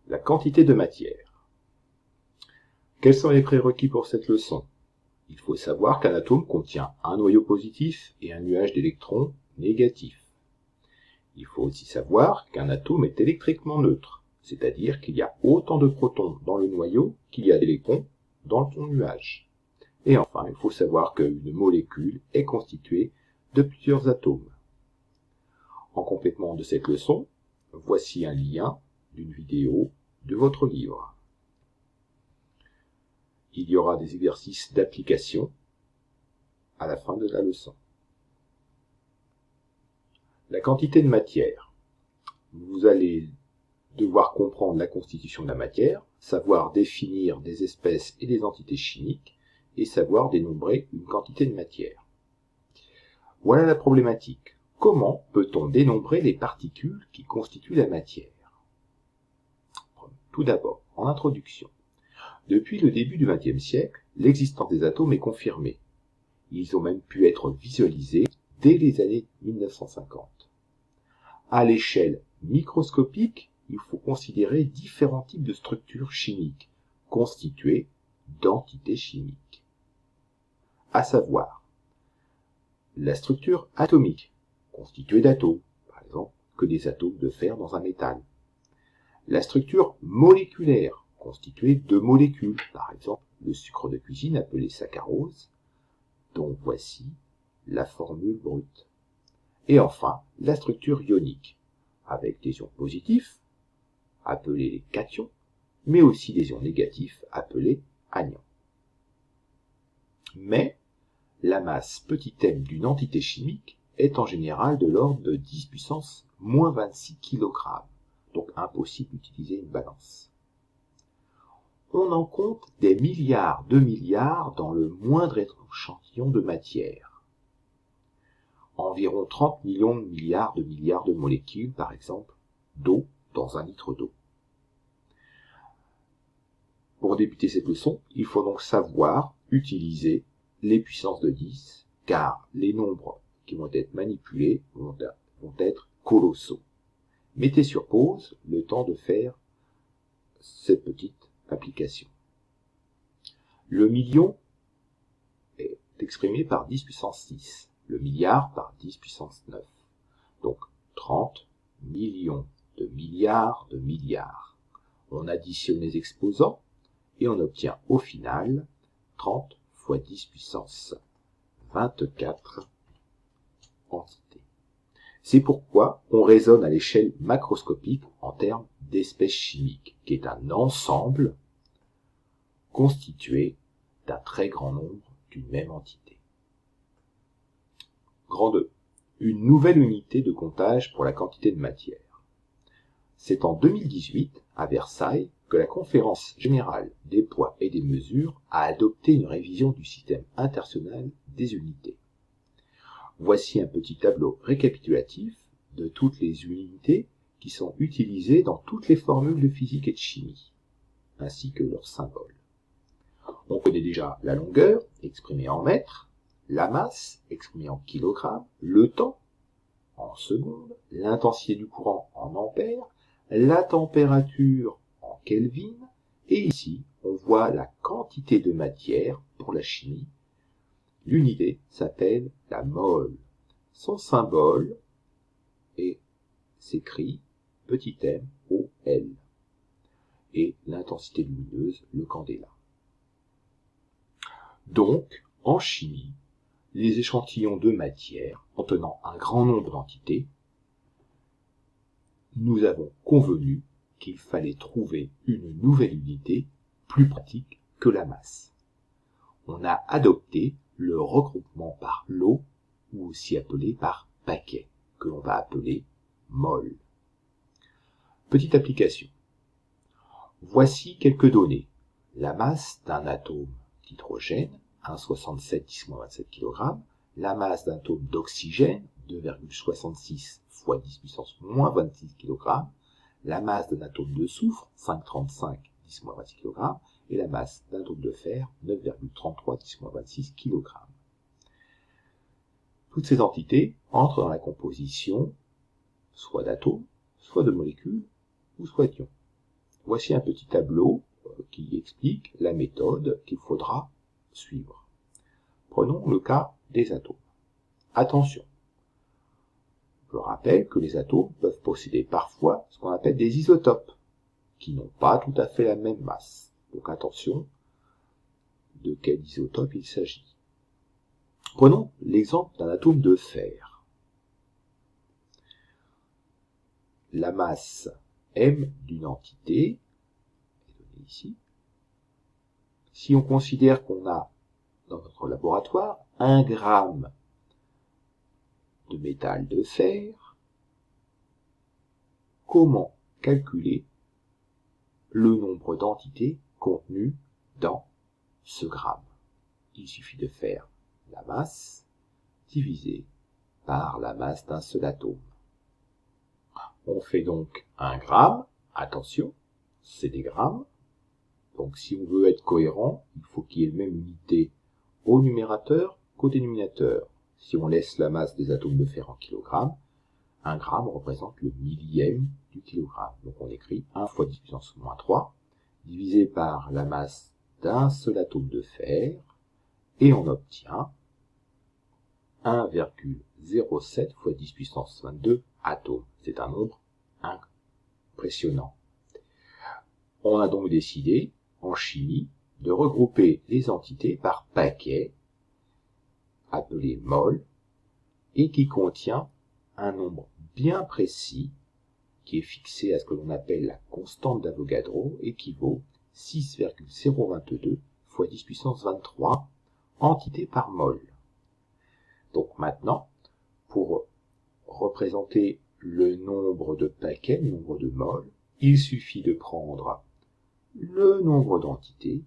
La quantité de matière. Quels sont les prérequis pour cette leçon? Il faut savoir qu'un atome contient un noyau positif et un nuage d'électrons négatifs. Il faut aussi savoir qu'un atome est électriquement neutre, c'est-à-dire qu'il y a autant de protons dans le noyau qu'il y a d'électrons dans son nuage. Et enfin, il faut savoir qu'une molécule est constituée de plusieurs atomes. En complément de cette leçon, voici un lien d'une vidéo de votre livre. Il y aura des exercices d'application à la fin de la leçon. La quantité de matière. Vous allez devoir comprendre la constitution de la matière, savoir définir des espèces et des entités chimiques, et savoir dénombrer une quantité de matière. Voilà la problématique. Comment peut-on dénombrer les particules qui constituent la matière? Tout d'abord, en introduction. Depuis le début du XXe siècle, l'existence des atomes est confirmée. Ils ont même pu être visualisés dès les années 1950. À l'échelle microscopique, il faut considérer différents types de structures chimiques, constituées d'entités chimiques. À savoir, la structure atomique, constituée d'atomes, par exemple, que des atomes de fer dans un métal. La structure moléculaire, constituée de molécules, par exemple le sucre de cuisine appelé saccharose, dont voici la formule brute. Et enfin, la structure ionique, avec des ions positifs, appelés les cations, mais aussi des ions négatifs, appelés anions. Mais la masse petit m d'une entité chimique est en général de l'ordre de 10 puissance moins 26 kg, donc impossible d'utiliser une balance. On en compte des milliards de milliards dans le moindre échantillon de matière. Environ 30 millions de milliards de molécules, par exemple, d'eau dans 1 litre d'eau. Pour débuter cette leçon, il faut donc savoir utiliser les puissances de 10, car les nombres qui vont être manipulés vont être colossaux. Mettez sur pause le temps de faire cette petite application. Le million est exprimé par 10 puissance 6, le milliard par 10 puissance 9. Donc 30 millions de milliards de milliards. On additionne les exposants et on obtient au final 30 fois 10 puissance 24 entités. C'est pourquoi on raisonne à l'échelle macroscopique en termes d'espèces chimiques, qui est un ensemble constitué d'un très grand nombre d'une même entité. Grand 2. Une nouvelle unité de comptage pour la quantité de matière. C'est en 2018, à Versailles, que la Conférence générale des poids et des mesures a adopté une révision du système international des unités. Voici un petit tableau récapitulatif de toutes les unités qui sont utilisées dans toutes les formules de physique et de chimie, ainsi que leurs symboles. On connaît déjà la longueur, exprimée en mètres, la masse, exprimée en kilogrammes, le temps, en secondes, l'intensité du courant en ampères, la température en Kelvin, et ici, on voit la quantité de matière pour la chimie. L'unité s'appelle la mole. Son symbole s'écrit petit m OL. Et l'intensité lumineuse, le candéla. Donc, en chimie, les échantillons de matière contenant un grand nombre d'entités, nous avons convenu qu'il fallait trouver une nouvelle unité plus pratique que la masse. On a adopté le regroupement par lot, ou aussi appelé par paquet, que l'on va appeler mol. Petite application. Voici quelques données. La masse d'un atome d'hydrogène, 1,67 10-27 kg, la masse d'un atome d'oxygène, 2,66 fois 10 puissance moins 26 kg, la masse d'un atome de soufre, 5,35 10-26 kg, et la masse d'un atome de fer, 9,33 10-26 kg. Toutes ces entités entrent dans la composition soit d'atomes, soit de molécules, ou soit d'ions. voici un petit tableau qui explique la méthode qu'il faudra suivre. Prenons le cas des atomes. Attention, je rappelle que les atomes peuvent posséder parfois ce qu'on appelle des isotopes, qui n'ont pas tout à fait la même masse. Donc attention, de quel isotope il s'agit. Prenons l'exemple d'un atome de fer. La masse m d'une entité est donnée ici. Si on considère qu'on a dans notre laboratoire 1 gramme de métal de fer, comment calculer le nombre d'entités contenues dans ce gramme? Il suffit de faire la masse divisée par la masse d'un seul atome. On fait donc 1 gramme, attention, c'est des grammes, donc si on veut être cohérent, il faut qu'il y ait la même unité au numérateur qu'au dénominateur. Si on laisse la masse des atomes de fer en kilogrammes, 1 gramme représente le millième du kilogramme. Donc on écrit 1 fois 10 puissance moins 3, divisé par la masse d'un seul atome de fer, et on obtient 1,07 fois 10 puissance 22 atomes. C'est un nombre impressionnant. On a donc décidé, en chimie, de regrouper les entités par paquets, appelés moles, et qui contient un nombre bien précis, qui est fixé à ce que l'on appelle la constante d'Avogadro, et qui vaut 6,022 fois 10 puissance 23 entités par mol. Donc maintenant, pour représenter le nombre de paquets, le nombre de moles, il suffit de prendre le nombre d'entités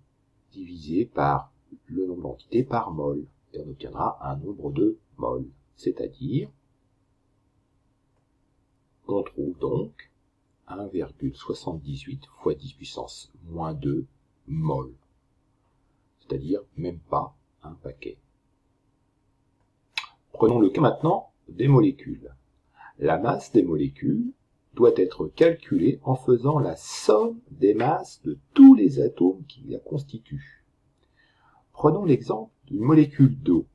divisé par le nombre d'entités par mol, et on obtiendra un nombre de moles, c'est-à-dire, on trouve donc 1,78 fois 10 puissance moins 2 mol, c'est-à-dire même pas un paquet. Prenons le cas maintenant des molécules. La masse des molécules doit être calculée en faisant la somme des masses de tous les atomes qui la constituent. Prenons l'exemple d'une molécule d'eau,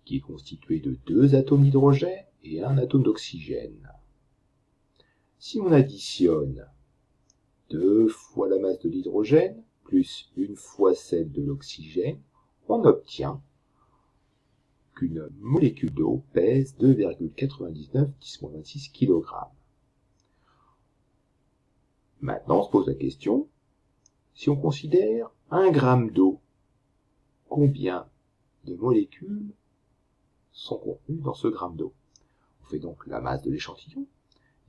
qui est constituée de 2 atomes d'hydrogène et 1 atome d'oxygène. Si on additionne 2 fois la masse de l'hydrogène, plus 1 fois celle de l'oxygène, on obtient qu'une molécule d'eau pèse 2,99 10-26 kg. Maintenant, on se pose la question, si on considère 1 gramme d'eau, combien de molécules sont contenues dans ce gramme d'eau? On fait donc la masse de l'échantillon,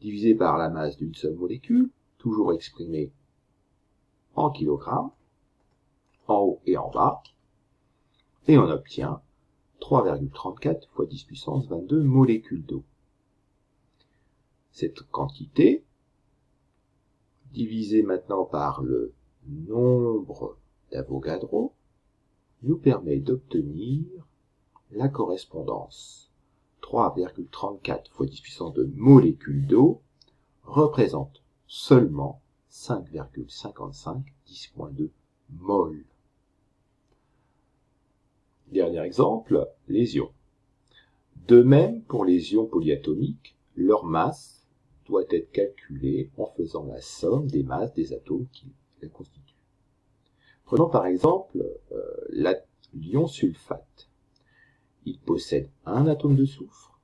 divisé par la masse d'une seule molécule, toujours exprimée en kilogrammes, en haut et en bas, et on obtient 3,34 fois 10 puissance 22 molécules d'eau. Cette quantité, divisée maintenant par le nombre d'Avogadro, nous permet d'obtenir la correspondance. 3,34 fois 10 puissance 2 molécules d'eau représente seulement 5,55 10-2 mol. Dernier exemple, les ions. De même, pour les ions polyatomiques, leur masse doit être calculée en faisant la somme des masses des atomes qui la constituent. Prenons par exemple l'ion sulfate. Il possède 1 atome de soufre,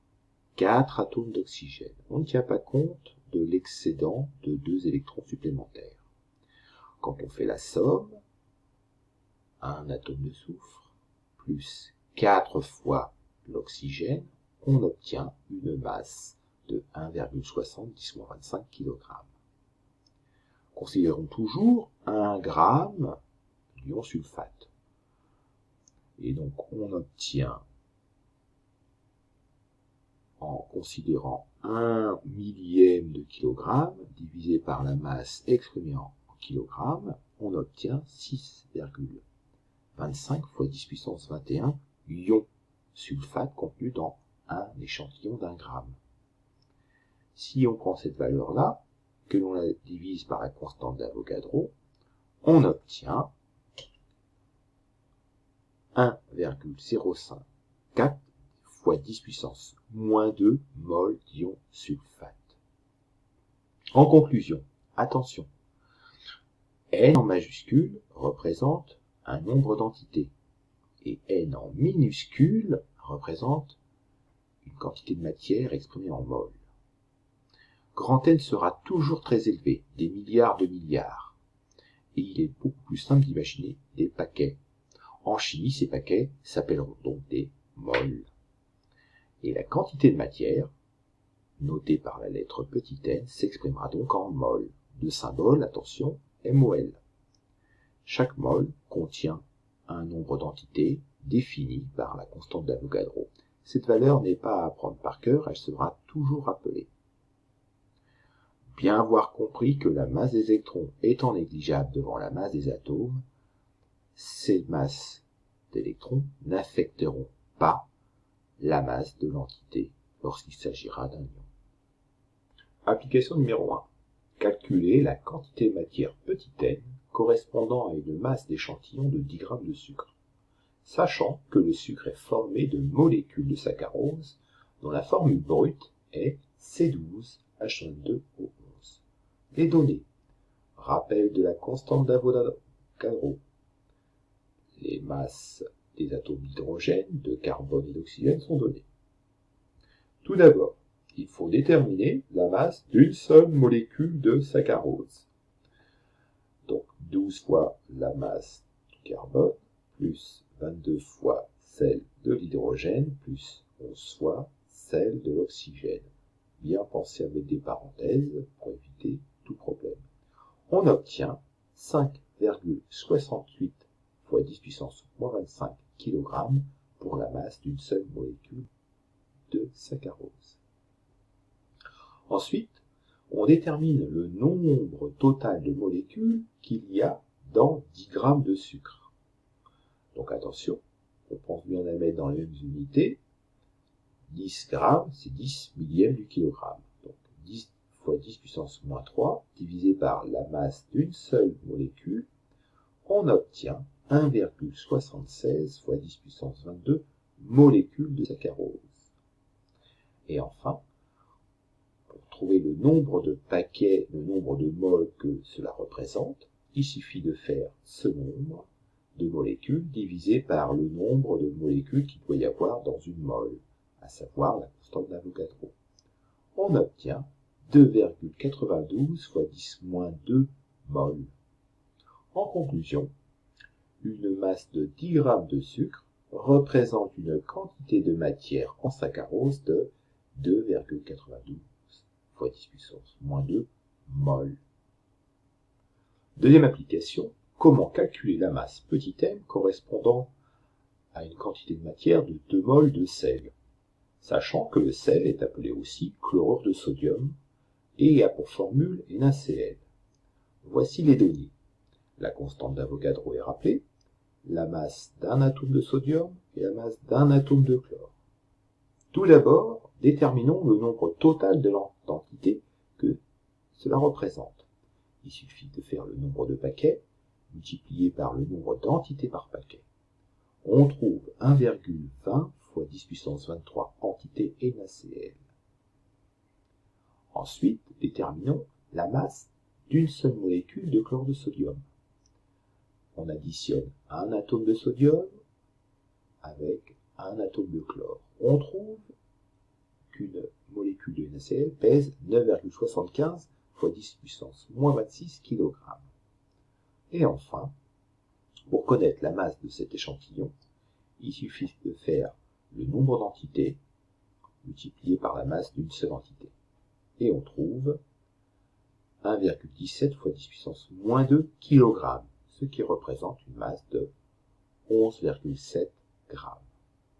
4 atomes d'oxygène. On ne tient pas compte de l'excédent de 2 électrons supplémentaires. Quand on fait la somme, 1 atome de soufre plus 4 fois l'oxygène, on obtient une masse de 1,60 10-25 kg. Considérons toujours 1 gramme d'ion sulfate. Et donc on obtient, en considérant 1 millième de kilogramme divisé par la masse exprimée en kilogrammes, on obtient 6,25 fois 10 puissance 21 ions sulfate contenus dans un échantillon d'1 gramme. Si on prend cette valeur-là, que l'on la divise par la constante d'Avogadro, on obtient 1,054 fois 10 puissance moins 2 mol d'ion sulfate. En conclusion, attention, N en majuscule représente un nombre d'entités et N en minuscule représente une quantité de matière exprimée en mol. Grand N sera toujours très élevé, des milliards de milliards, et il est beaucoup plus simple d'imaginer des paquets. En chimie, ces paquets s'appelleront donc des mols. Et la quantité de matière, notée par la lettre petit n, s'exprimera donc en mol, de symbole, attention, MOL. Chaque mol contient un nombre d'entités défini par la constante d'Avogadro. Cette valeur n'est pas à apprendre par cœur, elle sera toujours rappelée. Bien avoir compris que la masse des électrons étant négligeable devant la masse des atomes, ces masses d'électrons n'affecteront pas la masse de l'entité lorsqu'il s'agira d'un ion. Application numéro 1. Calculer la quantité de matière petit n correspondant à une masse d'échantillon de 10 g de sucre, sachant que le sucre est formé de molécules de saccharose dont la formule brute est C12H22O11. Les données. Rappel de la constante d'Avogadro. Les masses des atomes d'hydrogène, de carbone et d'oxygène sont données. Tout d'abord, il faut déterminer la masse d'une seule molécule de saccharose. Donc 12 fois la masse du carbone, plus 22 fois celle de l'hydrogène, plus 11 fois celle de l'oxygène. Bien penser avec des parenthèses pour éviter tout problème. On obtient 5,68 fois 10 puissance moins 25 kg pour la masse d'une seule molécule de saccharose. Ensuite, on détermine le nombre total de molécules qu'il y a dans 10 g de sucre. Donc attention, on pense bien à mettre dans les mêmes unités. 10 g, c'est 10 millièmes du kilogramme. Donc 10 fois 10 puissance moins 3, divisé par la masse d'une seule molécule, on obtient 1,76 fois 10 puissance 22 molécules de saccharose. Et enfin, pour trouver le nombre de paquets, le nombre de moles que cela représente, il suffit de faire ce nombre de molécules divisé par le nombre de molécules qu'il doit y avoir dans une mole, à savoir la constante d'Avogadro. On obtient 2,92 fois 10 moins 2 moles. En conclusion, une masse de 10 g de sucre représente une quantité de matière en saccharose de 2,92 fois 10 puissance moins 2 mol. Deuxième application, comment calculer la masse petit m correspondant à une quantité de matière de 2 mol de sel, sachant que le sel est appelé aussi chlorure de sodium et a pour formule NaCl. Voici les données. La constante d'Avogadro est rappelée, la masse d'un atome de sodium et la masse d'un atome de chlore. Tout d'abord, déterminons le nombre total de l'entité que cela représente. Il suffit de faire le nombre de paquets multiplié par le nombre d'entités par paquet. On trouve 1,20 fois 10 puissance 23 entités NaCl. Ensuite, déterminons la masse d'une seule molécule de chlore de sodium. On additionne un atome de sodium avec un atome de chlore. On trouve qu'une molécule de NaCl pèse 9,75 fois 10 puissance moins 26 kg. Et enfin, pour connaître la masse de cet échantillon, il suffit de faire le nombre d'entités multiplié par la masse d'une seule entité. Et on trouve 1,17 fois 10 puissance moins 2 kg, ce qui représente une masse de 11,7 g.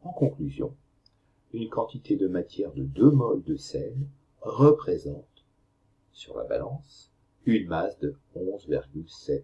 En conclusion, une quantité de matière de 2 mol de sel représente, sur la balance, une masse de 11,7